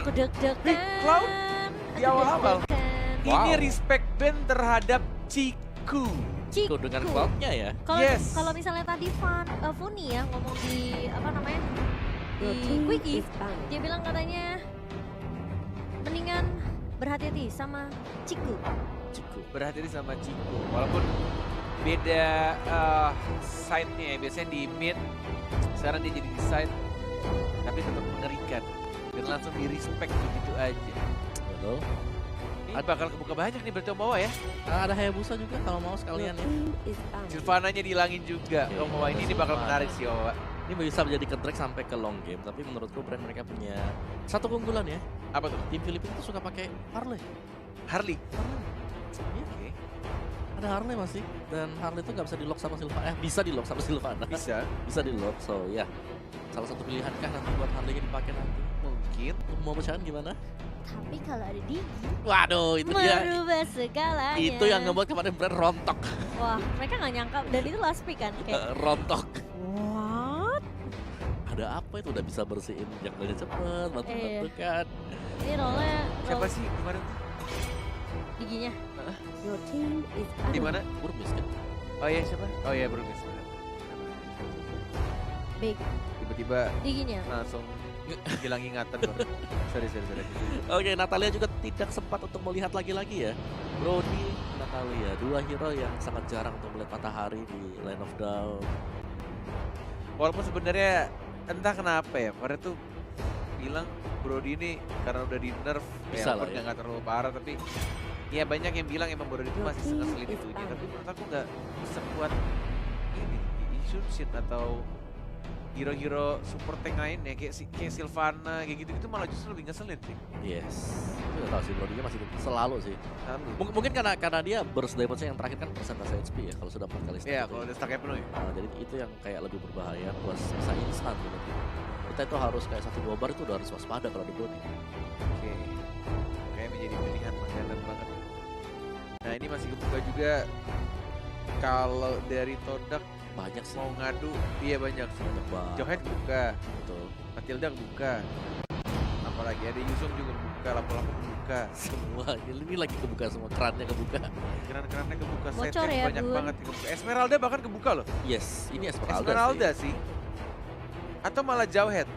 Aku deg-degan. Cloud di awal-awal. Ini Wow. respect band terhadap Ciku. Ciku dengan cloud-nya ya. Kalau Yes. kalau misalnya tadi Funi ya ngomong di apa namanya di Quickie, dia bilang katanya mendingan berhati-hati sama Ciku. Ciku. Berhati-hati sama Ciku. Walaupun beda side-nya ya. Biasanya di mid, sekarang dia jadi di side. Tapi tetap mengerikan. Dan langsung di respect begitu aja. Betul. Ini bakal kebuka banyak nih berarti Omawa ya. Ada Hayabusa juga kalau mau sekalian ya. Sylvananya dihilangin juga. Oke, Omawa ini bakal Sylvana. menarik sih Omawa. Ini bisa menjadi ke-drag sampai ke long game, tapi menurutku brand mereka punya satu keunggulan ya. Apa tuh? Tim Filipina tuh suka pakai Harley. Harley. Iya, Oke. ada Harley masih, dan Harley tuh nggak bisa di-lock sama Sylvana. Bisa di-lock sama Sylvana. Bisa. Bisa di-lock, so ya. Salah satu pilihan kah nanti buat Harley-nya dipakai nanti? Mungkin. Mau pecahan gimana? Tapi kalau ada Digi, Waduh, itu dia. merubah segalanya. Itu yang ngebuat kemarin brand rontok. Wah, mereka nggak nyangka dan itu last pick kan kayak Rontok. what? Ada apa itu udah bisa bersihin jungle-nya cepet, bantu-bantu kan. Ini role Siapa sih kemarin? Diginya. Di mana? Burmis kan? Oh iya siapa? Oh iya Brumis. Big Tiba-tiba Diginya. langsung hilang ingatan. sorry. Oke, Natalia juga tidak sempat untuk melihat lagi-lagi ya. Brody, Natalia, dua hero yang sangat jarang untuk melihat matahari di Line of Dawn. Walaupun sebenarnya entah kenapa ya, kemarin tuh bilang Brody ini karena udah di nerf, Bisa ya, lah walaupun ya. nggak terlalu parah tapi ya banyak yang bilang emang Brody itu masih ngeselin itunya. Tapi menurut aku nggak sekuat ini Isunshin atau hero-hero support tank lainnya kayak Sylvana kayak gitu-gitu malah justru lebih ngeselin sih. Yes. Tapi gak tau sih, Brody-nya masih selalu sih. Lalu. Mungkin karena dia burst damage-nya yang terakhir kan persentase HP ya, kalau sudah 4 kali stack. Iya, itu kalau ya. udah stacknya penuh ya. Jadi itu yang kayak lebih berbahaya, plus bisa instan gitu. Kita itu harus kayak 1-2 bar itu udah harus waspada kalau ada Brody. Oke. Kayak menjadi pilihan makanan banget. Nah ini masih kebuka juga. Kalau dari Todak Banyak sih. mau ngadu, iya banyak sih. Banyak banget. Johet buka, Betul. Matilda buka. Apalagi ada Yusung juga buka, lampu-lampu buka. Semua ini lagi kebuka semua, kerannya kebuka. Keran-kerannya kebuka, Bocor side-nya ya, banyak Bun. banget yang kebuka. Esmeralda bahkan kebuka loh. Yes, ini Esmeralda, Esmeralda sih. sih. Atau malah Jauhead.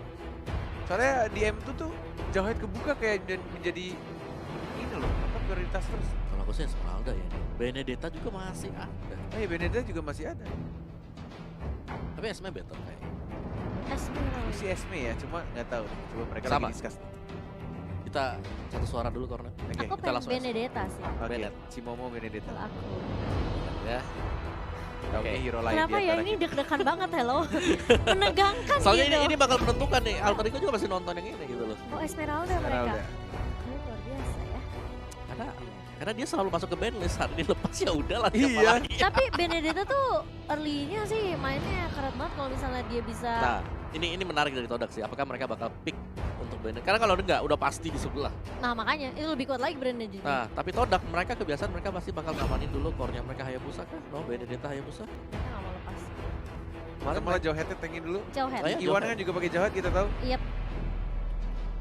Soalnya di M2 tuh Jauhead kebuka kayak menjadi ini loh, apa prioritas terus. Kalau aku sih Esmeralda ya. Benedetta juga masih ada. Oh iya Benedetta juga masih ada. Tapi Esme better kayaknya. Esmeralda. Si Esme ya, cuma nggak tahu. Coba mereka Sama. lagi discuss. Kita satu suara dulu karena. Oke, Aku kita pengen langsung Benedetta sih. oke. Bennett. Cimomo Benedetta. Kalau aku. Ya. Tahu Oke. hero lain Kenapa di ya antara ini kita. deg-degan banget hello. Menegangkan Soalnya gitu. ini bakal menentukan nih. Alter Ego juga masih nonton yang ini gitu loh. Oh Esmeralda Esmeralda. mereka. Oh, luar biasa ya. Karena dia selalu masuk ke band list, hari ini lepas ya udah lah. siapa Iya. lagi. Tapi Benedetta tuh early-nya sih mainnya keren banget kalau misalnya dia bisa. Nah, ini menarik dari Todak sih. Apakah mereka bakal pick untuk Bennett? Karena kalau enggak, udah pasti di sebelah. Nah makanya itu lebih kuat lagi brandnya jadi. Nah, tapi Todak mereka kebiasaan mereka pasti bakal ngamanin dulu core-nya mereka Hayabusa kan? No, Benedetta Hayabusa. Mereka nggak mau lepas. Atau malah Jauheadnya tankin dulu. Jauh head. Saya- Iwan kan juga pakai Jauhead kita tahu. Iya.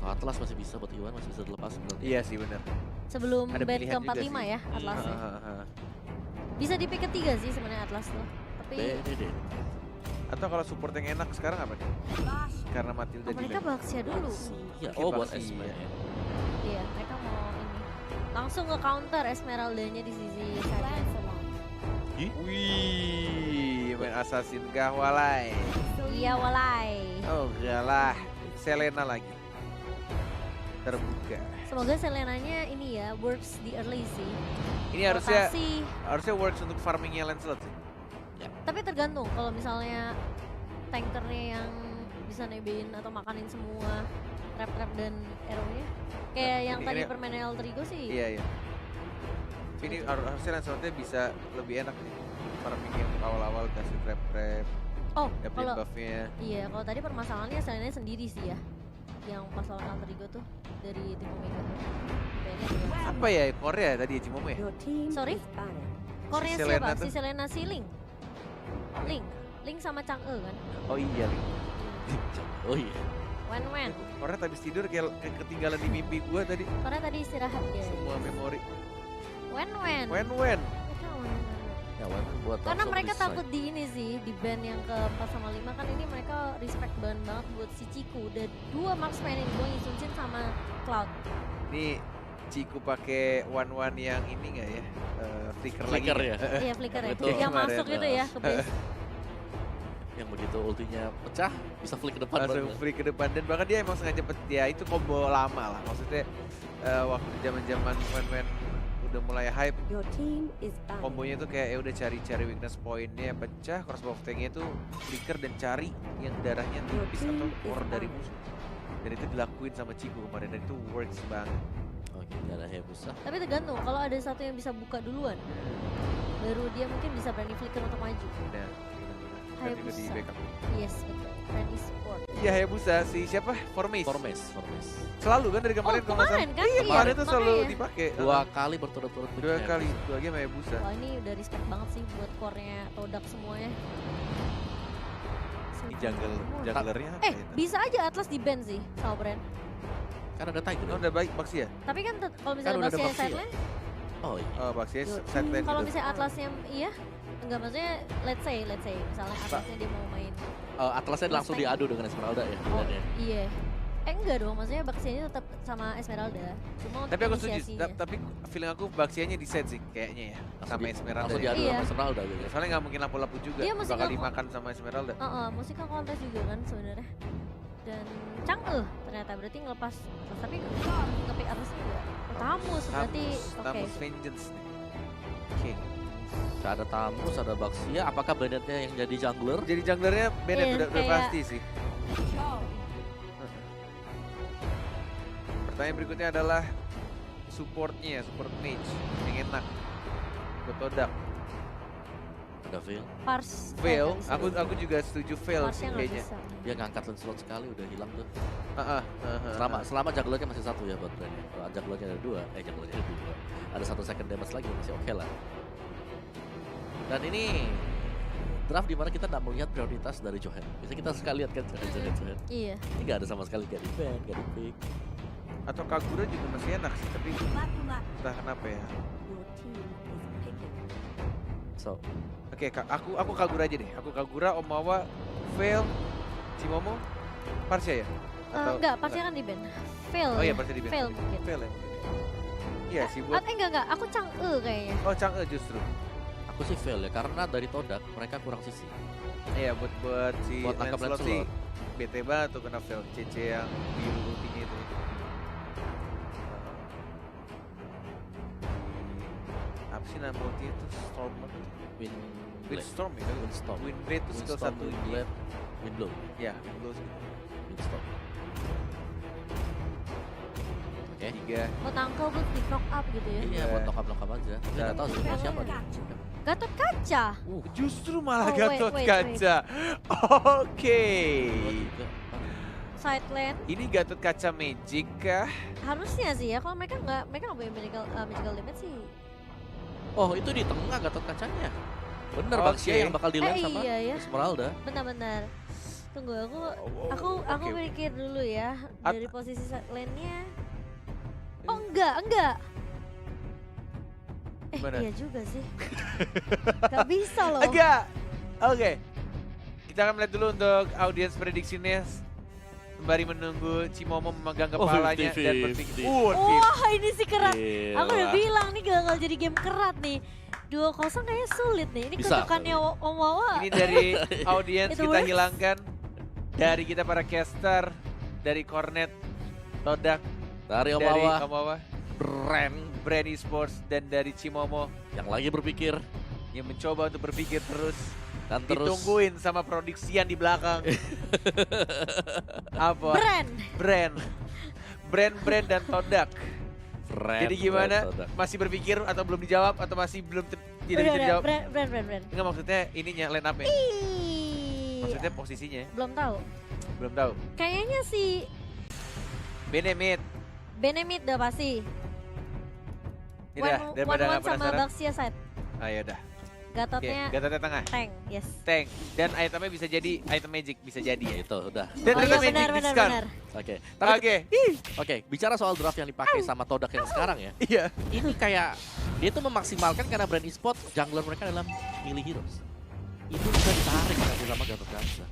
Oh, Atlas masih bisa buat Iwan, masih bisa dilepas sebenarnya. Iya sih benar. Sebelum Ada band pilihan juga ke-45 sih. ya Atlasnya. Hahaha. Bisa di pick ketiga sih sebenarnya Atlas tuh. Tapi Benedetta. Atau kalau support yang enak sekarang apa nih? Karena Matilda oh, mereka juga. Baxia dulu. Iya, Oke, oh buat Baxia. Esme ya. Iya, mereka mau ini. Langsung ke counter Esmeraldanya di sisi kanan. Wih, main assassin gah walai. Iya walai. Oh galah, Selena lagi. Terbuka. Semoga Selenanya ini ya works di early sih. Ini harusnya Rotasi. works untuk farmingnya Lancelot sih. Tapi tergantung kalau misalnya tankernya yang bisa nebein atau makanin semua trap-trap dan arrow-nya. Kayak Nah, yang ini- tadi ini- permain El Trigo sih. Iya iya. Ini harusnya Lancelotnya bisa lebih enak nih. Farmingnya untuk awal-awal kasih trap-trap, Oh, dapetin kalau buffnya. iya, kalau tadi permasalahannya Selenanya sendiri sih ya. Yang pas lawan El Trigo tuh dari tim Omega. Kayaknya juga. Apa ya core-nya tadi ya Cimomo ya? Sorry? Core-nya Si Selena siapa? tuh. Si Selena si Link. Link sama Chang'e kan. Oh iya. Ling. Oh iya. Wen. Kornet habis tidur kayak ketinggalan di mimpi gua tadi. Karena tadi istirahat ya. Semua memori. Wen. Wen. Mereka Wen. Ya Wen buat Karena langsung mereka design. takut di ini sih, di band yang ke-4 sama 5 kan ini mereka respect banget buat si Ciku. Udah 2 marksman ini, gue Yisunsin sama Cloud. Nih Ciku pakai one yang ini nggak ya? Flicker lagi. Flicker ya. Iya flicker ya, Itu yang kemarin, masuk itu ya ke base. Yang begitu ultinya pecah bisa flick ke depan Langsung baru. free ke depan dan bahkan dia emang sengaja ya itu combo lama lah. Maksudnya waktu zaman Wen udah mulai hype, Your team is bound. kombonya tuh kayak ya udah cari weakness pointnya pecah, crossbow tanknya tuh flicker dan cari yang darahnya tipis atau core dari musuh. Dan itu dilakuin sama Ciku kemarin dan itu works banget. Oke, nggak ada Hayabusa. Tapi tergantung, kalau ada satu yang bisa buka duluan, baru dia mungkin bisa berani flicker untuk maju. Benar. Kan juga di Hayabusa. backup. Yes, betul. Berani support. Iya Hayabusa si siapa? Formace. Formes. Selalu kan dari kemarin kalau nggak salah. Kemarin kan? Iya, kemarin tuh selalu makanya. dipakai. Dua kali berturut-turut pick Dua Hayabusa. kali, dua game Hayabusa. Wah ini udah respect banget sih buat core-nya Todak semuanya. Ini jugglernya apa Eh, ya? bisa aja Atlas di ban sih sama Brand. Kan ada Tiger. Oh, udah baik Baxi ya? Tapi kan kalau Kan misalnya udah ada Baxi Baxi ya? sideline, Oh iya. Oh, Baxi Your sideline kalau gitu. misalnya Atlasnya iya, enggak maksudnya let's say misalnya Atlasnya dia mau main. Atlasnya langsung Mustang. diadu dengan Esmeralda ya. Oh, pilihannya. iya. Enggak dong, maksudnya Baxianya tetap sama Esmeralda. Cuma untuk Tapi aku setuju, inisiasinya. tapi feeling aku Baxianya di set sih kayaknya ya. Langsung Sama di- Esmeralda Langsung ya. diadu Iya. sama Esmeralda gitu. Soalnya nggak mungkin lampu-lampu juga, Dia mesti bakal nggak- dimakan sama Esmeralda. Musika kontes juga kan sebenarnya. Dan Chang'e ternyata berarti ngelepas Atlas, tapi ngepick Atlasnya juga. Oh, Tamus berarti oke. Tamus Vengeance nih. Oke. Ada Tamus, ada Baxia. Apakah Banditnya yang jadi jungler? Jadi junglernya Bennett Iya, udah kayak- pasti sih. Pertanyaan berikutnya adalah supportnya, support mage yang enak buat Todak. Ada Veil. Pars. Veil, nggak bisa. aku juga setuju Veil sih Parsnya nggak kayaknya. bisa. Dia ngangkat slot sekali udah hilang tuh. Heeh, Selama junglernya masih satu ya buat brandnya. Kalau junglernya ada dua, junglernya ada dua. Ada satu second damage lagi masih oke lah. Dan ini draft dimana kita nggak melihat prioritas dari Johan. Biasanya kita sekali lihat kan Johan. Iya. Ini nggak ada sama sekali, gak di ban, gak di pick. Atau Kagura juga masih enak sih, tapi entah kenapa ya. Your team is picking. So, Oke, aku Kagura aja deh. Aku Kagura, Omawa, Veil, Cimomo, Parsya ya? Enggak, Parsnya kan di ban. Fail. Oh iya, ya? Parsya di band. Fail mungkin. Veil ya mungkin. Iya sih buat. Enggak. Aku Chang'e kayaknya. Oh, Chang'e justru. aku sih fail ya karena dari Todak mereka kurang sisi. Iya, buat si Buat nangkap Lancelot sih Lancelot. bete banget tuh kena Veil. CC yang biru ultinya itu. Apa sih nama ultinya itu? Storm apa? Windstorm ya? Windstorm. Windblade itu skill Windstorm, satu. Windblade, Windblow, Ya, Windblow sih. Windstorm. Oke. 3. Mau tangkel buat di knock up gitu ya. Iya, buat nokap aja. Tapi nggak tahu sih Dan- siapa nih. Gatot kaca. Justru malah Oh, Gatot wait. Kaca. Oke. Side lane Ini Gatot Kaca Magic kah? harusnya sih ya. Kalau mereka nggak punya magical damage sih. Oh, itu di tengah Gatot Kacanya. Bener, Oke. Baxia yang bakal di-lane sama iya ya. Esmeralda. Benar-benar. Tunggu aku Oke. pikir dulu ya At- dari posisi side lane-nya. Oh enggak. Gimana? Iya juga sih. Gak bisa loh. Enggak. Oke. Kita akan melihat dulu untuk audience prediksinya sembari menunggu Cimomo memegang Oh, kepalanya 50-50. dan berpikir. Wah ini sih keras. Gila. Aku udah bilang nih gagal jadi game kerat nih. 2-0 kayaknya sulit nih. Ini Bisa. kutukannya Om Wawa. Ini dari audience It kita works. hilangkan. Dari kita para caster, dari Cornet, Todak, Dari dari Omawa, Omawa, Brand Esports, dan dari Cimomo yang lagi berpikir yang mencoba untuk berpikir terus. dan terus Ditungguin sama produksian di belakang. Apa? Brand dan Todak. Jadi gimana? Masih berpikir atau belum dijawab atau masih belum tidak bisa dijawab? Brand. Enggak, maksudnya ininya line up-nya. Maksudnya posisinya Belum tahu. belum tahu. Kayaknya si Benemit udah pasti. ini dah daripada One nggak sama penasaran. Baxia side. Ah ya udah. Gatotnya Gatotnya tengah. tank, yes. Tank. Dan itemnya bisa jadi item magic, bisa jadi Ya ya. itu udah. Dan Oh item iya magic benar benar discount. benar. Oke. Oke. Oke, bicara soal draft yang dipakai sama Todak yang sekarang ya. Iya. Ini kayak dia tuh memaksimalkan karena brand e-sport jungler mereka adalah melee heroes. Itu bisa ditarik nanti sama Gatot Kaca.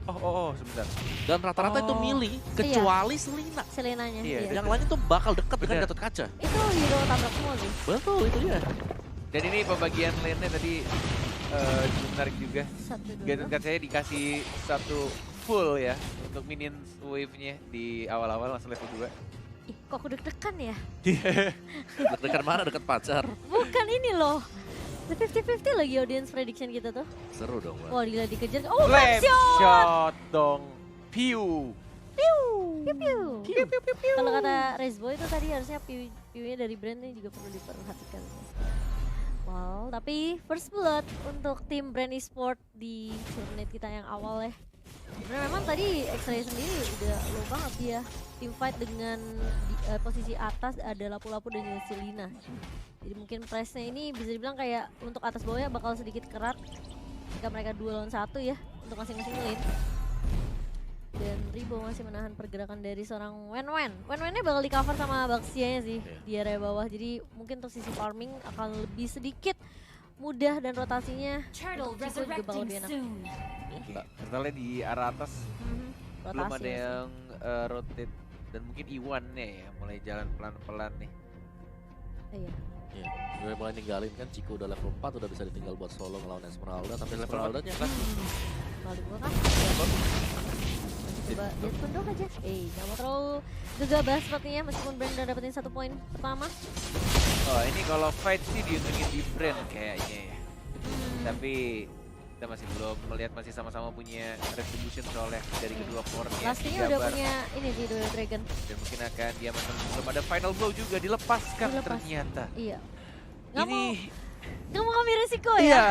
Oh, sebentar. Dan rata-rata itu melee kecuali Selena. Selenanya. Iya, Iya. Yang lain itu bakal dekat dengan Bener. Gatot Kaca. Itu hero tabrak semua sih. Betul, itu dia. Dan ini pembagian lane-nya tadi cukup menarik juga. Satu dulu. Gatot Kacanya dikasih satu full ya untuk minions wave-nya di awal-awal langsung level 2. Ih, kok aku deg-degan ya? Dekat mana? Dekat pacar. Bukan ini loh. 50-50 lagi audience prediction kita tuh. Seru dong, Bang. Wah, gila dikejar. Oh, Flame flame shot! shot dong. Piu. Piu, piu. Kalau kata Rezbo itu tadi harusnya piunya dari brand ini juga perlu diperhatikan sih. Wow, tapi first blood untuk tim brand e-sport di tournament kita yang awal ya. Sebenarnya memang tadi X-Ray sendiri udah low banget dia. Team fight dengan posisi atas ada Lapu-Lapu dan juga Selena. Jadi mungkin pressnya ini bisa dibilang kayak untuk atas bawahnya bakal sedikit kerat jika mereka 2 lawan 1 ya untuk masing-masing lane. Dan Ribo masih menahan pergerakan dari seorang Wen-Wen. Wen-Wennya bakal di cover sama Baxia-nya sih di area bawah. Jadi mungkin untuk sisi farming akan lebih sedikit mudah dan rotasinya Turtle untuk Chico juga bakal resurrecting lebih enak. soon. Oke. Totalnya di arah atas belum Rotasi ada masih. yang rotate dan mungkin Iwan-nya ya mulai jalan pelan-pelan nih. Iya. Iya, udah mulai ninggalin kan Chico udah level 4 udah bisa ditinggal buat solo ngelawan Esmeralda, tapi Level Esmeraldanya kan Balik gua kan. Coba lihat pendok aja. Gak mau terlalu gegabah sepertinya meskipun Brand udah dapetin 1 poin pertama. Oh ini kalau fight sih diuntungin di brand kayaknya ya. Tapi kita masih belum melihat, masih sama-sama punya retribution soalnya dari kedua core-nya. Lastinya udah Jabar. punya ini sih Duel Dragon. Dan mungkin akan dia belum ada final blow juga dilepaskan Dilepas. ternyata. Iya. Nggak Ini mau ngambil resiko ya? iya.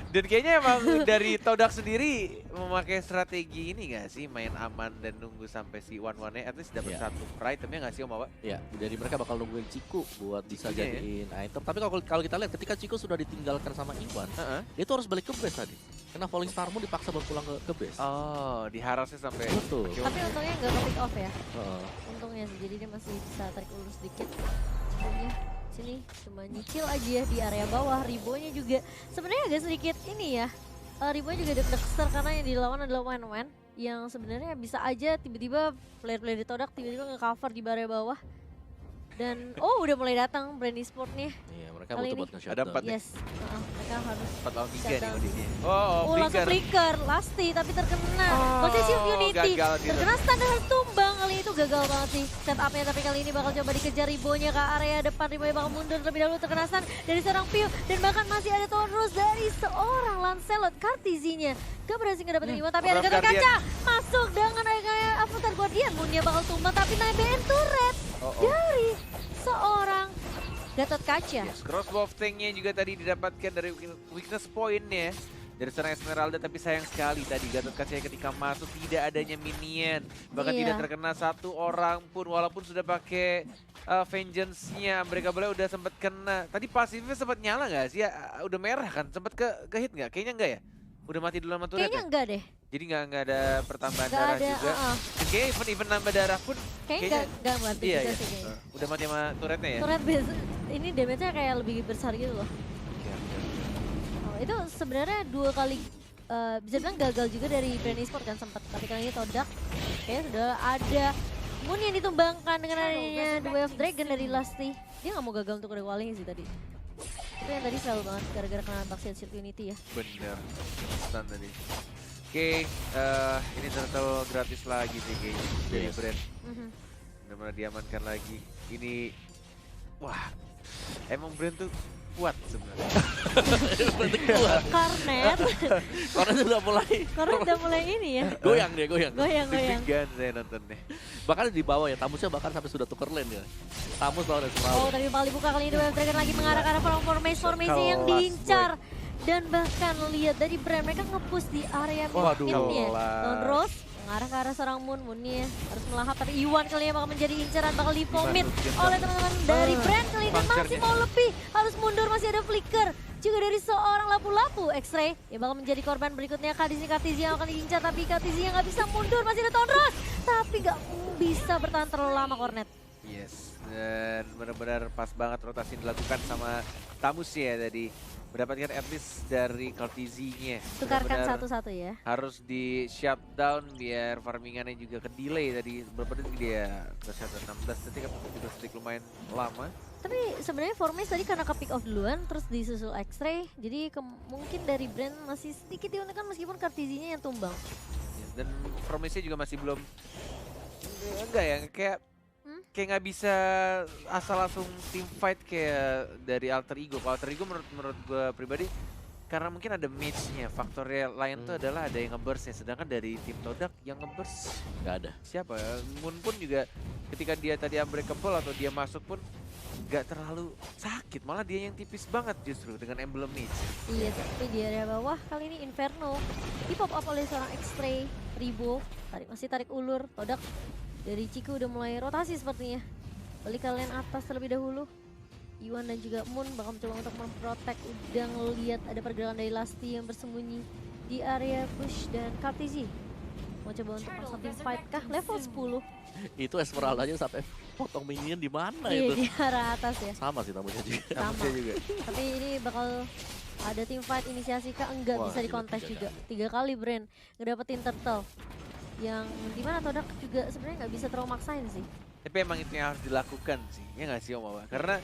Dan kayaknya emang dari Todak sendiri memakai strategi ini gak sih, main aman dan nunggu sampai si one-one-nya at least dapat Iya. satu itemnya gak sih Om Awa? ya, jadi mereka bakal nungguin Chico buat bisa Chico-nya ya. jadiin item. Tapi kalau kita lihat ketika Chico sudah ditinggalkan sama Iwan, dia tuh harus balik ke base tadi. Karena Falling Star Moon dipaksa berpulang ke base. Oh, diharasnya sampai Betul. Tapi untungnya nggak ke pick off ya. Heeh. Untungnya sih, jadi dia masih bisa tarik ulur sedikit. Sebelumnya sini cuma nyicil aja di area bawah. Ribonya juga sebenarnya agak sedikit ini ya. Ribonya juga deg-degser karena yang dilawan adalah Wen-Wen yang sebenarnya bisa aja tiba-tiba player-player di Todak tiba-tiba nge-cover di area bawah. Dan udah mulai datang brand e-sportnya. Iya, mereka Kali butuh ini. buat nge-shutdown. Ada 4 Yes, mereka harus 4 lawan 3 nih Shutdown. kondisinya. Oh, langsung flicker. flicker, Lasti tapi terkena. Posisi Oh, Unity gagal gitu. terkena standar tumbang kali itu gagal banget sih setupnya, tapi kali ini bakal coba dikejar Ribonya ke area depan. Ribonya bakal mundur terlebih dahulu, terkena stun dari seorang Piu dan bahkan masih ada terus dari seorang Lancelot. Kartizinya gak berhasil ngedapetin Iwan, tapi ada Program Gatot Guardian. Kaca masuk dengan kayak Avatar Guardian. Moonnya bakal tumbang tapi naik turret Oh, dari seorang Gatot Kaca. Yes, crossbow of tanknya juga tadi didapatkan dari weakness point-nya dari seorang Esmeralda, tapi sayang sekali tadi Gatot Kaca ketika masuk tidak adanya minion, bahkan Iya. tidak terkena satu orang pun walaupun sudah pakai vengeance-nya. Mereka boleh udah sempat kena. Tadi pasifnya sempat nyala nggak sih? Ya, udah merah kan? Sempat ke hit nggak? Kayaknya enggak ya? Udah mati dulu sama turret Kayaknya ya? enggak deh. Jadi nggak ada pertambahan Nggak darah ada, juga. Dan kayaknya even nambah darah pun Kayaknya enggak mati iya, juga iya. sih kayaknya. Udah mati sama turretnya ya? Turret base ini damage-nya kayak lebih besar gitu loh. Oke, oke, oke. Oh, itu sebenarnya 2 kali bisa bilang gagal juga dari brand e-sport kan sempat, tapi kali ini Todak kayaknya sudah ada Moon yang ditumbangkan dengan adanya The Way of Dragon dari Lasti. Dia nggak mau gagal untuk rewalling sih tadi. Itu yang tadi selalu banget gara-gara kena Baxian Shield Unity ya. Bener, stun tadi. Oke, ini turtle gratis lagi sih kayaknya dari Yes. brand. Mhm. Benar-benar diamankan lagi. Ini, wah, emang brand tuh kuat sebenarnya. Karnet, Karena sudah mulai Karnet udah mulai ini ya. goyang dia, goyang. Goyang-goyang. Deg-degan saya nontonnya. Bahkan di bawah ya, Tamusnya bahkan sampai sudah tuker lane ya. Tamus lawan Esmeralda. Oh, tapi bakal dibuka kali ini The Way of Dragon lagi mengarah ke arah formasi yang Kelas, diincar. Dan bahkan lihat dari brand mereka nge-push di area Waduh, mid-nya. kelas. Don Rose mengarah ke arah seorang Moon-nya harus melahap, tapi Iwan kali ini bakal menjadi incaran, bakal di vomit Gimana? oleh teman-teman dari brand kali ini. Punchernya. Masih mau lebih, harus mundur, masih ada flicker juga dari seorang lapu-lapu. X-Ray yang bakal menjadi korban berikutnya. Di sini Kartizia yang akan diincar, tapi Kartizia nggak bisa mundur. Masih ada Tonros, tapi nggak bisa bertahan terlalu lama Cornet. Yes, dan benar-benar pas banget rotasi yang dilakukan sama Tamus ya tadi. Mendapatkan at least dari Kartizinya. Tukarkan satu-satu ya. Harus di shutdown biar farmingannya juga ke delay tadi. Berapa detik dia ke shutdown? 16 detik atau 17 detik, lumayan lama. Tapi sebenarnya Formace tadi karena ke pick off duluan, terus disusul X-Ray. Jadi mungkin dari brand masih sedikit diuntungkan meskipun Kartizinya yang tumbang. Yes, dan Formace-nya juga masih belum, enggak ya, kayak nggak bisa asal langsung team fight kayak dari Alter Ego. Kalau Alter Ego menurut gue pribadi, karena mungkin ada match-nya, faktornya lain tuh adalah ada yang nge-burst-nya. Sedangkan dari tim Todak yang nge-burst Nggak ada. siapa ya? Moon pun juga ketika dia tadi unbreakable atau dia masuk pun nggak terlalu sakit. Malah dia yang tipis banget justru dengan emblem match. Iya, tapi di area bawah kali ini Inferno di pop up oleh seorang X-Ray. Ribo masih tarik ulur. Todak dari Ciku udah mulai rotasi sepertinya. Balik ke lane atas terlebih dahulu. Iwan dan juga Moon bakal mencoba untuk memprotek. Udah ngeliat ada pergerakan dari Lasti yang bersembunyi di area push, dan Kartizi mau coba untuk masuk tim fight kah? Level 10. Itu Esmeralda-nya sampai potong minion di mana Iya, itu? di arah atas ya. Sama sih tamunya juga. Sama. Tamusnya juga. Tapi ini bakal ada tim fight inisiasi kah? Enggak, Wah, bisa gila, dikontes 3 juga. 3 kali Brand ngedapetin turtle. Yang dimana Todak juga sebenarnya nggak bisa terlalu maksain sih. Tapi emang itu yang harus dilakukan sih, ya nggak sih Om Awa? Karena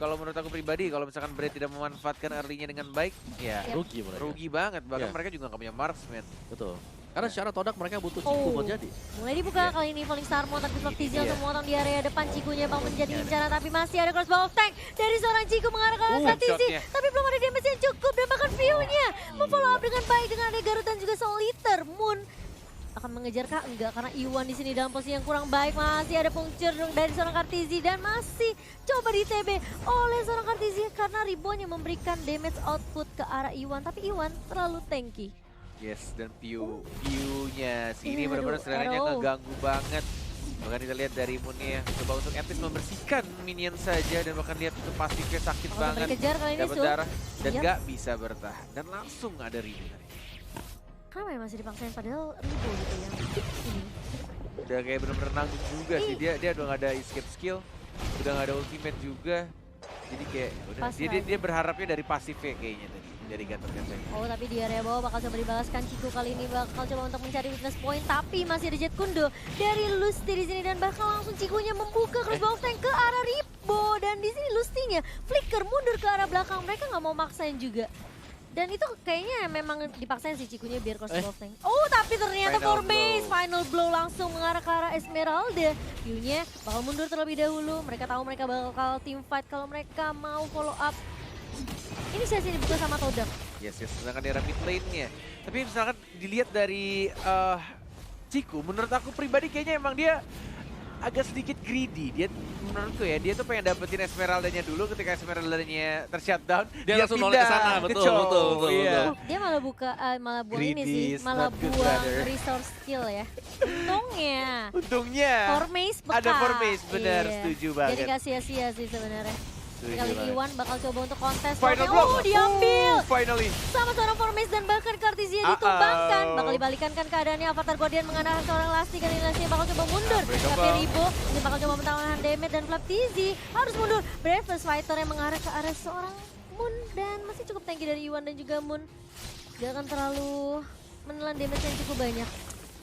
kalau menurut aku pribadi, kalau misalkan Brand tidak memanfaatkan early-nya dengan baik, ya Rugi mereka. rugi banget. Bahkan Iya. mereka juga nggak punya marksman. Betul. Karena secara Todak mereka butuh Ciku buat jadi. Mulai dibuka Iya. kali ini Falling Star mau tapi Flop Tizi Iya. untuk memotong di area depan. Cikunya bang menjadi incaran, tapi masih ada crossbow of tank dari seorang Ciku mengarah ke arah Tizi. shotnya. Tapi belum ada damage yang cukup, dan bahkan view-nya memfollow up dengan baik dengan ada Garut dan juga Soliter. Moon akan mengejar kah? Enggak, karena Iwan di sini dalam posisi yang kurang baik. Masih ada puncture dari seorang Kartizi dan masih coba di TB oleh seorang Kartizi karena Ribonya memberikan damage output ke arah Iwan, tapi Iwan terlalu tanky. Yes, dan view-nya sih ini Iya, benar-benar aduh, sebenarnya arrow. ngeganggu banget. Bahkan kita lihat dari Moon-nya coba untuk at least membersihkan minion saja, dan bahkan lihat itu pasifnya sakit Bakal banget. dikejar kali ini Dapat Sul. darah dan Yap. nggak bisa bertahan, dan langsung ada Ribu tadi. Kenapa ya masih dipaksain padahal Ribo gitu ya. Ini. Udah kayak bener-bener nanggung juga sih, dia udah nggak ada escape skill, udah nggak ada ultimate juga. Jadi kayak udah Pasrah. dia berharapnya dari pasifnya kayaknya tadi, dari Gatot-Gatot. Oh, tapi di area bawah bakal coba dibalaskan. Ciku kali ini bakal coba untuk mencari weakness point, tapi masih ada Jet Kundo dari Lusty di sini, dan bahkan langsung Cikunya membuka crossbow tank ke arah Ribo, dan di sini Lustinya flicker mundur ke arah belakang. Mereka nggak mau maksain juga. Dan itu kayaknya memang dipaksain sih Cikunya biar crossbow tank. Oh, tapi ternyata Final Formace blow. final blow langsung mengarah ke arah Esmeralda. View-nya bakal mundur terlebih dahulu. Mereka tahu mereka bakal team fight kalau mereka mau follow up. Ini sesi dibuka sama Todak. Yes, sedangkan di arah mid lane-nya. Tapi misalkan dilihat dari Ciku, menurut aku pribadi kayaknya emang dia agak sedikit greedy. Dia menurutku ya, dia tuh pengen dapetin Esmeralda-nya dulu. Ketika Esmeralda-nya tershutdown, Dia langsung noleh ke sana, betul, Chow. betul. Iya. Dia malah malah buang ini Greedy sih, is malah not good, buang brother. resource skill ya. Untungnya Untungnya Formace bekas. ada Formace, benar, Iya. setuju Jadi banget. gak sia-sia sih sebenarnya. Setuju Kali banget. Iwan bakal coba untuk kontes. Final Formace. blow. Oh, diambil Finally. sama seorang Formace, dan bahkan Kartizia ditumbangkan. Bakal dibalikan kan keadaannya. Avatar Guardian mengarahkan seorang Lasti, kali ini Lasti bakal coba mundur. Unbreakable. Tapi Ribo ini bakal coba menahan damage, dan Flap Tizi harus mundur. Breakfast Fighter yang mengarah ke arah seorang Moon, dan masih cukup tanky dari Iwan dan juga Moon. Gak akan terlalu menelan damage yang cukup banyak.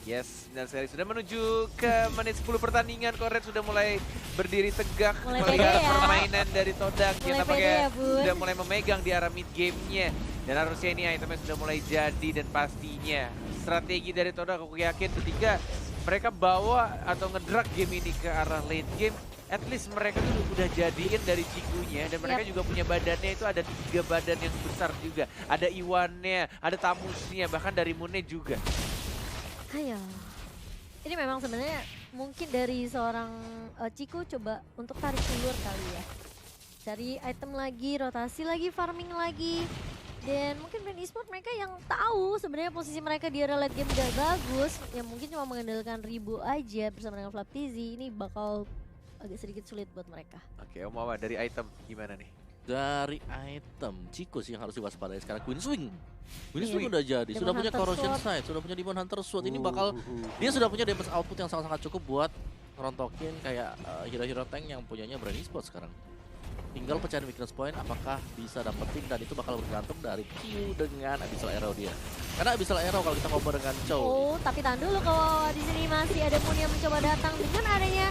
Yes, dan sekali sudah menuju ke menit 10 pertandingan. Koret sudah mulai berdiri tegak Mulai melihat pede ya. permainan dari Todak yang Mulai nampaknya pede ya, Bun. sudah mulai memegang di arah mid game-nya. Dan harusnya ini itemnya sudah mulai jadi, dan pastinya strategi dari Todak aku yakin ketika mereka bawa atau ngedrag game ini ke arah late game, at least mereka tuh udah jadiin dari Cikunya, dan mereka juga punya badannya itu ada 3 badan yang besar juga. Ada Iwannya, ada Tamusnya, bahkan dari Moonnya juga. Ayo. Ini memang sebenarnya mungkin dari seorang Ciku coba untuk tarik ulur kali ya. Cari item lagi, rotasi lagi, farming lagi. Dan mungkin brand e-sport mereka yang tahu sebenarnya posisi mereka di area late game gak bagus, yang mungkin cuma mengandalkan Ribu aja bersama dengan Flap Tizi, ini bakal agak sedikit sulit buat mereka. Oke, Om Awa, dari item gimana nih? Dari item Chico sih yang harus diwaspadai sekarang. Queen Swing. Queen Iya. Swing udah jadi, Demon sudah punya Hunter Corrosion Sword. Sight, sudah punya Demon Hunter Sword. Ini bakal dia sudah punya damage output yang sangat-sangat cukup buat ngerontokin kayak hero-hero tank yang punyanya Brand Esports sekarang. Tinggal pecahin weakness point apakah bisa dapetin, dan itu bakal bergantung dari Q dengan Abyssal Arrow dia. Karena Abyssal Arrow kalau kita combo dengan Chow, Oh, tapi tahan dulu kalau di sini masih ada Moon yang mencoba datang dengan adanya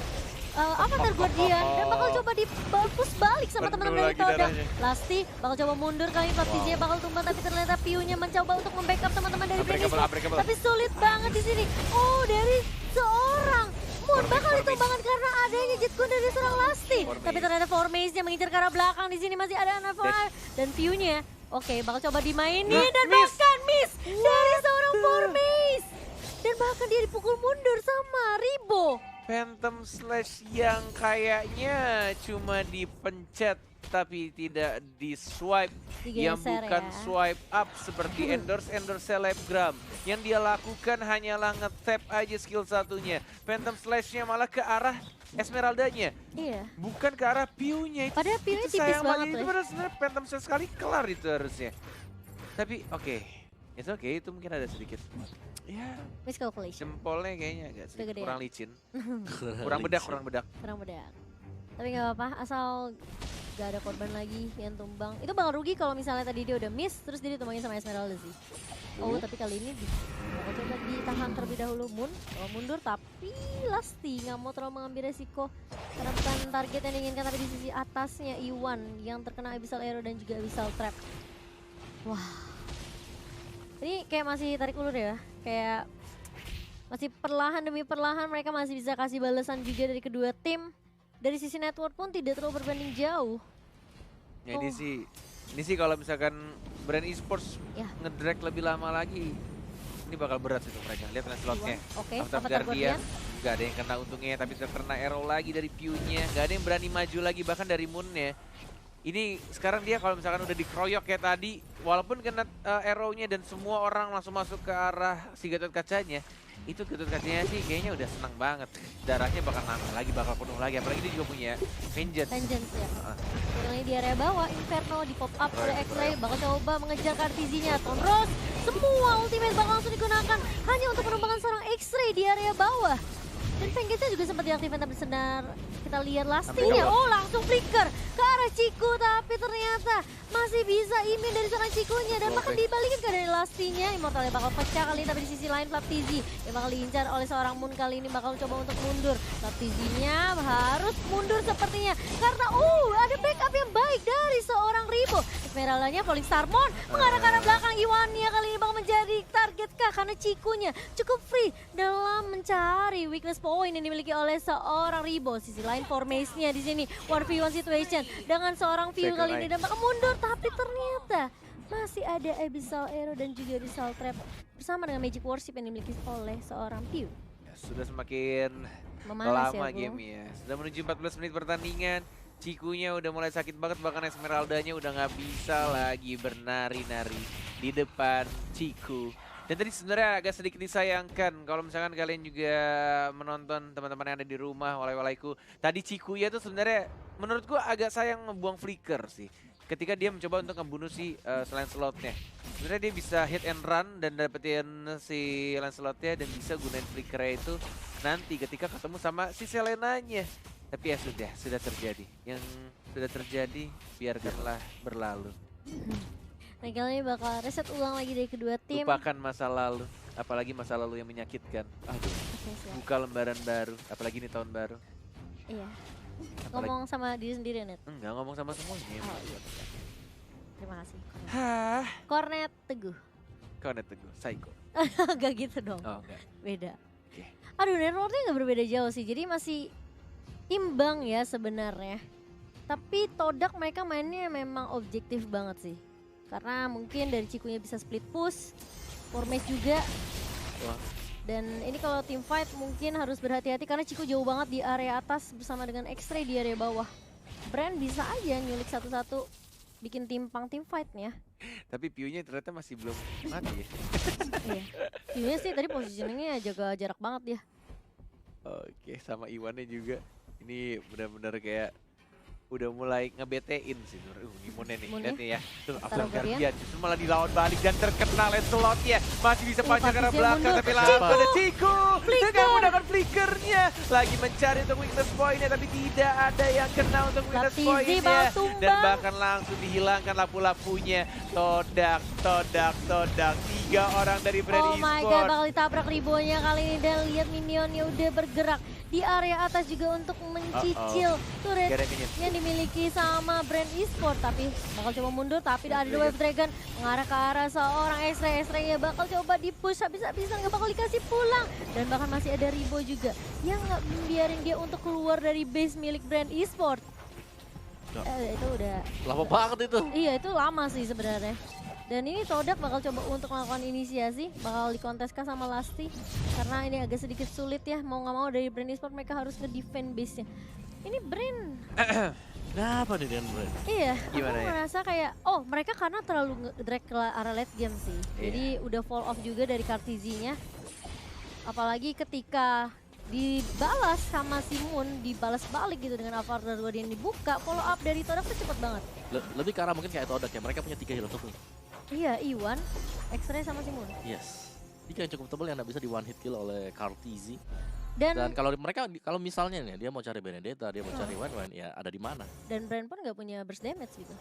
Avatar Guardian dan bakal coba dibapus balik sama Penuh teman-teman dari lagi Todak. darahnya. Lasti bakal coba mundur kali ini, Baptiste bakal tumbang tapi ternyata Piu-nya mencoba untuk membackup teman-teman dari Brand Unbreakable, Esports. unbreakable. Tapi sulit banget di sini. Oh, dari seorang Moon bakal ditumbangkan karena adanya Jet Gun dari seorang Lasti. Formace. Tapi ternyata Formace-nya mengincar ke arah belakang. Di sini masih ada Anafar dan Piu-nya. Oke, bakal coba dimainin Nah, dan miss. bahkan miss dari seorang Formace. Dan bahkan dia dipukul mundur sama Ribo. Phantom Slash yang kayaknya cuma dipencet tapi tidak di swipe, yang Digeser bukan ya. swipe up seperti endorse selebgram. Yang dia lakukan hanyalah nge-tap aja skill satunya. Phantom Slash-nya malah ke arah Esmeraldanya, Iya. bukan ke arah Piu-nya. Padahal Piu-nya itu tipis sayang banget Itu loh. padahal sebenarnya Phantom Slash sekali kelar itu harusnya. Tapi oke, it's okay, itu mungkin ada sedikit. Ya, Miscalculation. jempolnya kayaknya agak sedikit Kegedean. kurang licin. Kurang bedak. Kurang bedak. Tapi nggak apa-apa, asal gak ada korban lagi yang tumbang. Itu bakal rugi kalau misalnya tadi dia udah miss, terus dia ditumbangin sama Esmeralda sih. Oh, tapi kali ini bakal coba ditahan terlebih dahulu Moon. Mundur, tapi Lasti nggak mau terlalu mengambil resiko. Karena bukan target yang diinginkan, tapi di sisi atasnya Iwan yang terkena Abyssal Arrow dan juga Abyssal Trap. Wah. Ini kayak masih tarik ulur ya, kayak masih perlahan demi perlahan mereka masih bisa kasih balasan juga dari kedua tim. Dari sisi network pun tidak terlalu berbanding jauh. Ya, Oh. ini sih kalau misalkan Brand Esports Ya. ngedrag lebih lama lagi, ini bakal berat sih untuk mereka. Lihat slotnya. Oke, Avatar Avatar Guardian, Guardian. nggak ada yang kena untungnya, tapi terkena arrow lagi dari Piu-nya. Nggak ada yang berani maju lagi, bahkan dari Moon-nya. Ini sekarang dia kalau misalkan udah dikeroyok kayak tadi, walaupun kena arrow-nya dan semua orang langsung masuk ke arah si Gatot Kacanya, itu Gatot Kacanya sih kayaknya udah senang banget. Darahnya bakal nambah lagi, bakal penuh lagi. Apalagi dia juga punya Vengeance. Vengeance ya. Ah. Ini di area bawah, Inferno di pop up oleh X-Ray, bakal coba mengejar Kartizinya. Tonros, semua ultimate bakal langsung digunakan hanya untuk menumbangkan seorang X-Ray di area bawah. Dan Vengeance juga sempat diaktifkan tapi senar. Kita lihat Lastinya, oh langsung flicker ke arah Ciku, tapi ternyata masih bisa imin dari seorang Cikunya dan bahkan dibalikin ke dari Lastinya. Immortalnya bakal pecah kali ini, tapi di sisi lain Flaptizi yang bakal diincar oleh seorang Moon kali ini bakal coba untuk mundur. Flaptizinya harus mundur sepertinya karena ada backup yang baik dari seorang Ribo. Esmeraldanya Falling Star Moon mengarah ke arah belakang. Iwannya kali ini bakal menjadi target kah karena Cikunya cukup free dalam mencari weakness point yang dimiliki oleh seorang Ribo. Sisi lain Formace-nya di sini 1v1 situation dengan seorang View kali ini dan bakal mundur, tapi ternyata masih ada Abyssal Arrow dan juga Abyssal Trap bersama dengan Magic Worship yang dimiliki oleh seorang View. Ya, sudah semakin Memanas lama ya, Bro. game ya. Sudah menuju 14 menit pertandingan. Cikunya udah mulai sakit banget, bahkan Esmeraldanya udah nggak bisa lagi bernari-nari di depan Ciku. Dan tadi sebenarnya agak sedikit disayangkan kalau misalkan kalian juga menonton teman-teman yang ada di rumah, walai-walaiku. Tadi Cikuya tuh sebenarnya menurutku agak sayang ngebuang flicker sih. Ketika dia mencoba untuk ngebunuh si Lancelot-nya. Sebenarnya dia bisa hit and run dan dapetin si Lancelot-nya dan bisa gunain flicker itu nanti ketika ketemu sama si Selenanya. Tapi ya sudah terjadi. Yang sudah terjadi biarkanlah berlalu. Nah kali ini bakal reset ulang lagi dari kedua tim. Lupakan masa lalu, apalagi masa lalu yang menyakitkan. Aduh, Oke, siap. buka lembaran baru, apalagi ini tahun baru. Iya. Apalagi, Ngomong sama diri sendiri, Net. enggak ngomong sama semuanya. Oh iya, betul. Terima kasih. Hah, Kornet Teguh. kau net teguh, psycho. Gak gitu dong. Oh enggak. Beda. Oke. Aduh, networknya nggak berbeda jauh sih. Jadi masih imbang ya sebenarnya. Tapi Todak mereka mainnya memang objektif banget sih. Karena mungkin dari Cikunya bisa split push, Formace juga. Wah. Dan ini kalau team fight mungkin harus berhati-hati karena Ciku jauh banget di area atas bersama dengan X-Ray di area bawah. Brand bisa aja nyulik satu-satu bikin timpang team fight-nya. Tapi Piu-nya ternyata masih belum mati ya. Iya. Piunya sih tadi positioningnya jaga jarak banget dia. Oke, sama Iwannya juga. Ini benar-benar kayak udah mulai ngebetein sih. Gimana nih, Gimana? lihat nih ya. Tuh, Taruh Avatar Guardian. Guardian justru malah dilawan balik dan terkena Lancelot-nya. Masih bisa panjang ke arah Patrizia belakang, mundur. tapi lawan pada Ciku. Flicker. Dengan menggunakan flickernya. Lagi mencari untuk weakness point-nya, tapi tidak ada yang kena untuk weakness Laptizi point-nya. bakal Dan tumbang. bahkan langsung dihilangkan lapu-lapunya. Todak. 3 orang dari Brand Oh my god, Esports. bakal ditabrak ribonya kali ini dan lihat minionnya udah bergerak di area atas juga untuk mencicil turret Gak ada minion. yang dimiliki sama Brand Esport, tapi bakal coba mundur, tapi ada Wave Dragon mengarah ke arah seorang X-Ray-nya bakal coba di-push habis-habisan, nggak bakal dikasih pulang, dan bahkan masih ada Ribo juga yang nggak membiarin dia untuk keluar dari base milik Brand Esport. Itu udah Lama banget itu. iya, itu lama sih sebenarnya. Dan ini Todak bakal coba untuk melakukan inisiasi, bakal dikonteskan sama Lasti. Karena ini agak sedikit sulit ya, mau nggak mau dari Brand Esport mereka harus nge-defend base-nya. Ini Brand, Kenapa nih dengan Brand? iya, Gimana aku ya? merasa kayak, oh mereka karena terlalu drag ke arah late game sih. Jadi udah fall off juga dari Kartizi-nya. Apalagi ketika dibalas sama Simun, dibalas balik gitu dengan Avatar Guardian dibuka, follow up dari Todak tuh cepet banget. Lebih ke arah mungkin kayak Todak ya, mereka punya 3 hero tuh. Iya, Iwan, X-Ray sama Simun. Yes. 3 yang cukup tebal yang nggak bisa di one hit kill oleh Kartizi. Dan Kalau mereka, kalau misalnya nih dia mau cari Benedetta, dia mau cari Wen, ya ada di mana? Brand pun nggak punya burst damage gitu.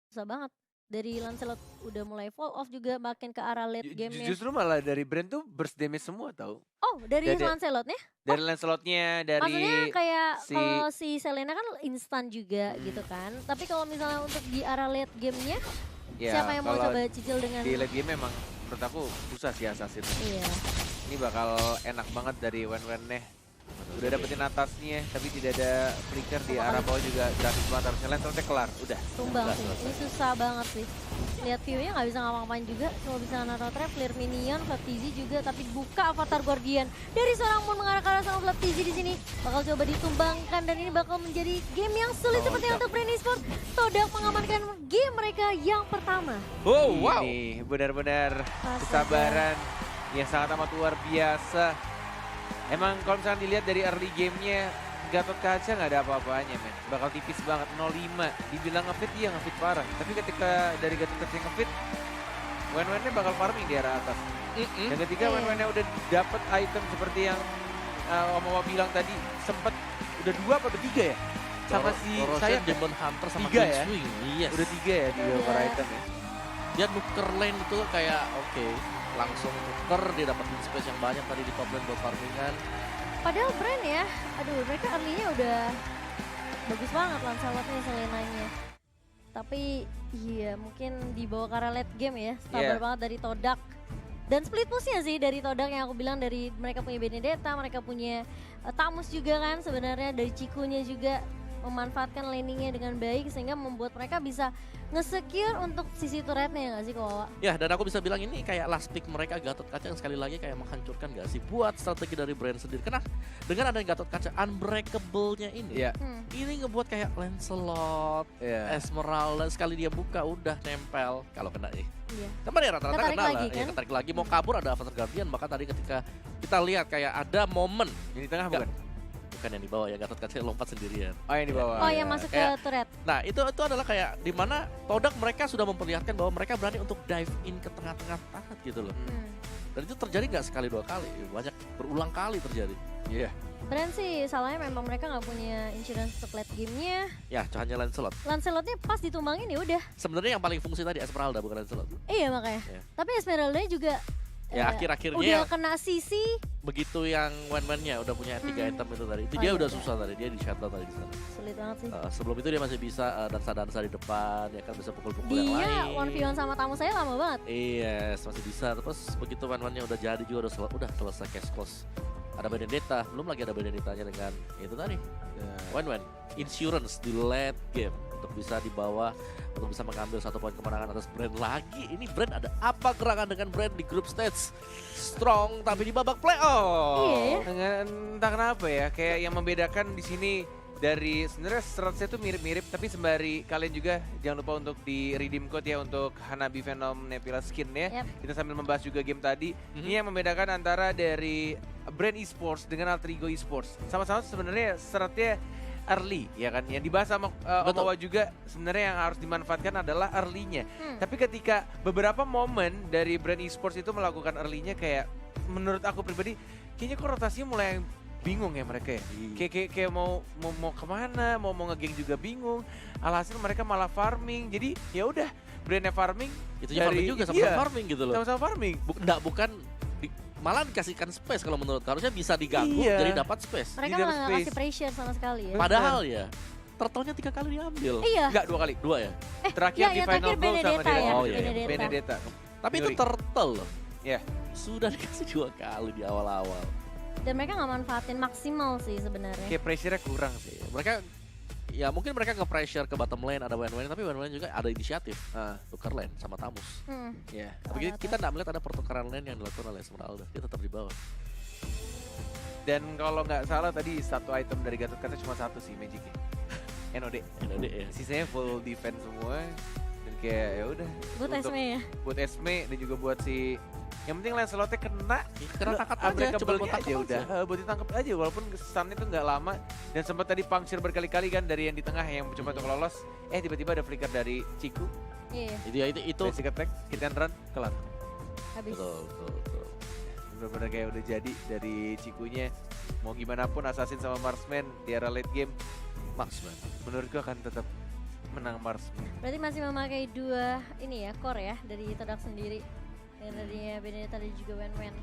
Susah banget. Dari Lancelot udah mulai fall off juga makin ke arah late game-nya. Justru malah dari Brand tuh burst damage semua tau. Oh, dari Dari- Lancelotnya? Dari Lancelot-nya, dari Maksudnya kayak si- kalau si Selena kan instan juga gitu kan. Tapi kalau misalnya untuk di arah late game-nya, ya, siapa yang mau kalau coba cicil dengan... di late game memang menurut aku susah sih Assassin. Iya. Ini bakal enak banget dari Wen-Wen-nya. Udah dapetin atasnya, tapi tidak ada flicker di arah bawah juga gratis banget. Harusnya Lancelotnya kelar, udah. Tumbang Udah sih. selesai. Ini susah banget sih. Lihat view-nya nggak bisa ngapa-ngapain juga, cuma bisa naruh trap, clear minion, Flaptizi juga, tapi buka Avatar Guardian dari seorang Moon mengarah ke arah sama Flaptizi di sini. Bakal coba ditumbangkan dan ini bakal menjadi game yang sulit seperti untuk Brand Esport. Todak mengamankan game mereka yang pertama. Oh wow. Ini benar-benar Astaga. kesabaran yang sangat amat luar biasa. Emang kalau misalnya dilihat dari early game-nya, Gatot Kaca nggak ada apa-apanya, men. Bakal tipis banget, 0-5. Dibilang ngefit, iya ngefit parah. Tapi ketika dari Gatot Kaca ngefit, Wen-Wennya bakal farming di arah atas. Dan ketika Iya. Wen-Wennya udah dapet item seperti yang Om-Om bilang tadi, sempet udah 2 apa udah 3 ya? Sama si saya Demon Hunter sama 3 Queen ya? Swing. Yes. Udah 3 ya di Udah. per item ya. Dia nuker lane itu kayak oke, langsung nuker, dia dapetin space yang banyak tadi di top lane buat farmingan. Padahal Brand ya, aduh mereka early-nya udah bagus banget Lancelotnya, Selenanya. Tapi iya mungkin dibawa ke arah late game ya, sabar Iya. banget dari Todak. Dan split push-nya sih dari Todak yang aku bilang, dari mereka punya Benedetta, mereka punya Tamus juga kan sebenarnya, dari Cikunya juga memanfaatkan laningnya dengan baik sehingga membuat mereka bisa nge-secure untuk sisi turretnya ya nggak sih Kawawa? Ya, dan aku bisa bilang ini kayak last pick mereka Gatot Kaca yang sekali lagi kayak menghancurkan gak sih buat strategi dari brand sendiri. Karena dengan adanya Gatot Kaca unbreakable-nya ini, Iya. ini ngebuat kayak Lancelot, Iya. Esmeralda sekali dia buka udah nempel kalau kena Iya. teman ya rata-rata Ketarik kena lagi, lah. Ya, kan? ketarik lagi mau kabur ada Avatar Guardian, maka tadi ketika kita lihat kayak ada momen Yang di tengah Nggak. bukan? bukan yang di bawah ya, Gatot Kaca lompat sendirian. Oh yang di bawah. Oh ya. yang masuk ke Kayak- turret. Nah itu adalah kayak dimana Todak mereka sudah memperlihatkan bahwa mereka berani untuk dive in ke tengah-tengah tanah gitu loh. Hmm. Dan itu terjadi nggak sekali 2 kali, banyak berulang kali terjadi. Iya. Brand sih salahnya memang mereka nggak punya insurance untuk late game-nya. Ya hanya Lancelot. Lancelotnya pas ditumbangin ya udah. Sebenarnya yang paling fungsi tadi Esmeralda bukan Lancelot. Iya makanya. Iya. Tapi Esmeralda juga Ya akhir-akhirnya udah kena sisi. begitu yang Wen-Wennya udah punya 3 item itu tadi. Itu Oh, dia iya, udah iya. susah tadi, dia di shutdown tadi di sana. Sulit banget sih. Sebelum itu dia masih bisa dansa-dansa di depan, ya kan bisa pukul-pukul yang Dia lain. 1v1 sama tamu saya lama banget. Iya, masih bisa. Terus begitu Wen-Wennya udah jadi juga udah selesai case close. Ada Benedetta, belum lagi ada Benedettanya dengan itu tadi. Wen-Wen, insurance di late game untuk bisa dibawa, untuk bisa mengambil 1 poin kemenangan atas brand lagi. Ini brand ada apa gerangan dengan brand di group stage? Strong tapi di babak playoff. Iya ya. Dengan entah kenapa ya, kayak yang membedakan di sini dari sebenarnya stratnya tuh mirip-mirip, tapi sembari kalian juga jangan lupa untuk di redeem code ya untuk Hanabi Venom Nebula skin ya. Yap. Kita sambil membahas juga game tadi. Ini yang membedakan antara dari Brand Esports dengan Alter Ego Esports. Sama-sama sebenarnya stratnya early ya kan. Yang dibahas sama Betul. Omawa juga sebenarnya yang harus dimanfaatkan adalah early-nya. Hmm. Tapi ketika beberapa momen dari brand e-sports itu melakukan early-nya kayak menurut aku pribadi kayaknya kok rotasinya mulai bingung ya mereka ya. Kayak mau kemana, mau ngegeng juga bingung. Alhasil mereka malah farming. Jadi ya udah brandnya farming Itu farming juga sama farming gitu loh. sama-sama farming. Bukan malah dikasihkan space kalau menurut harusnya bisa diganggu Iya. jadi dapat space. Mereka Di malah dalam nggak space. kasih pressure sama sekali ya. Padahal ya turtle-nya 3 kali diambil. Iya. Enggak 2 kali. 2 ya. Terakhir Ya, di yang final terakhir goal sama Benedetta dia. ya. Oh, iya, iya. Benedetta. Tapi itu Yuri. turtle loh. Iya. Sudah dikasih 2 kali di awal-awal. Dan mereka nggak manfaatin maksimal sih sebenarnya. Kayak pressure-nya kurang sih. Mereka ya mungkin mereka nge-pressure ke bottom lane, ada win-win, tapi win-win juga ada inisiatif. Tukar lane sama Tamus. Ya. Tapi Ternyata. kita nggak melihat ada pertukaran lane yang dilakukan oleh Esmeralda. Dia tetap di bawah. Dan kalau nggak salah tadi satu item dari Gatot Kaca cuma satu sih Magic-nya. NOD. NOD ya. Sisanya full defense semua. Dan kayak ya udah. Buat untuk- Esme ya. Buat Esme dan juga buat si yang penting Lancelotnya kena. Karena tangkap aja, Unbreakable-nya coba buat tangkap aja udah. Buat ditangkap aja walaupun kesannya itu nggak lama. Dan sempat tadi puncture berkali-kali kan dari yang di tengah yang coba untuk lolos. Tiba-tiba ada flicker dari Ciku. Iya, Itu Basic attack, hit and run, kelar. habis. betul. Bener-bener kayak udah jadi dari Cikunya. Mau gimana pun Assassin sama Marksman di era late game, Marksman. menurutku akan tetap menang Marksman. Berarti masih memakai 2 ini ya, core ya dari Todak sendiri. Yang tadinya Benedetta dan juga Wen.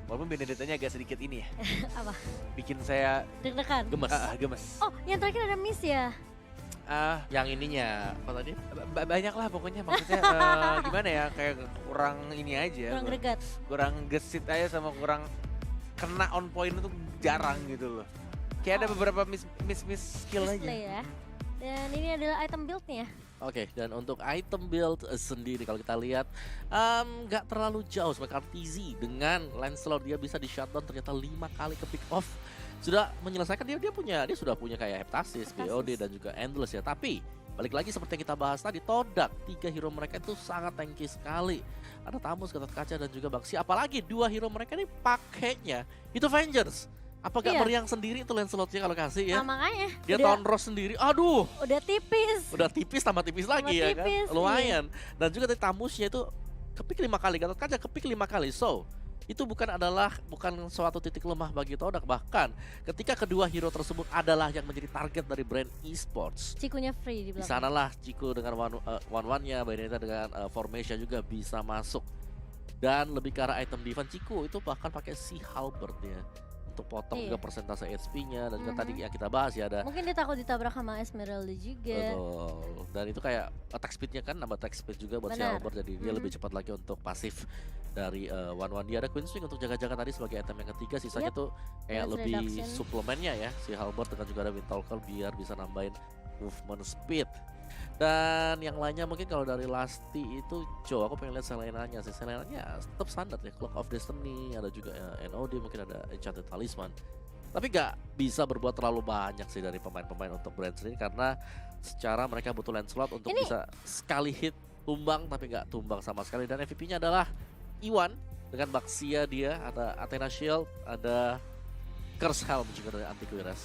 Walaupun Benedettanya agak sedikit ini ya, Apa? bikin saya Deg-degan. Gemes. gemes. Oh, yang terakhir ada miss ya. Yang ininya apa tadi? Banyak lah pokoknya maksudnya gimana ya, kayak kurang ini aja. Kurang greget. Kurang gesit aja sama kurang kena on point itu jarang gitu loh. Kayak ada beberapa miss skill aja. Display ya. Dan ini adalah item build-nya. Oke, dan untuk item build sendiri kalau kita lihat nggak terlalu jauh sebagai RTZ dengan Lancelot dia bisa di shutdown ternyata 5 kali ke pick off. Sudah menyelesaikan dia sudah punya kayak Heptasis, BOD dan juga Endless ya. Tapi balik lagi seperti yang kita bahas tadi, Todak 3 hero mereka itu sangat tanky sekali. Ada Tamus, Gatot Kaca dan juga Baxi. Apalagi 2 hero mereka ini pakainya itu Vengeance. Apa gak Iya. meriang sendiri itu Lancelotnya kalau kasih ya? Nah, makanya Dia udah, Town Rose sendiri, aduh. udah tipis. Udah tipis tambah tipis lagi ya kan, tipis, lumayan. Dan juga dari Tamusnya itu kepik 5 kali, Gatot Kaca kepik 5 kali. So itu bukan suatu titik lemah bagi Todak. Bahkan ketika kedua hero tersebut adalah yang menjadi target dari brand esports, Cikunya free di di belakang. sanalah Ciku dengan one-one-nya, Benedetta dengan formation juga bisa masuk. Dan lebih ke arah item defense, Ciku itu bahkan pakai Sea Halberd ya untuk potong Iya. juga persentase HP-nya. Dan juga Mhm. tadi yang kita bahas ya ada Mungkin dia takut ditabrak sama Esmeralda juga. betul. Dan itu kayak attack speed-nya kan nambah attack speed juga buat si Benar. Albert, jadi dia lebih cepat lagi untuk pasif dari one-one. Dia ada Queen Swing untuk jaga-jaga tadi sebagai item yang ketiga. Sisanya tuh kayak Damage lebih reduction. suplemennya ya si Halbert, dengan juga ada Windtalker biar bisa nambahin movement speed. Dan yang lainnya mungkin kalau dari Lasti itu Joe, aku pengen lihat Selenanya sih. Selenanya tetap standar ya, Clock of Destiny, ada juga NOD, mungkin ada Enchanted Talisman. Tapi gak bisa berbuat terlalu banyak sih dari pemain-pemain untuk brand sendiri, karena secara mereka butuh Lancelot untuk Ini- bisa sekali hit tumbang, tapi gak tumbang sama sekali. Dan MVP-nya adalah Iwan dengan Baxia, dia ada Athena Shield, ada Curse Helm juga dari Antiquires.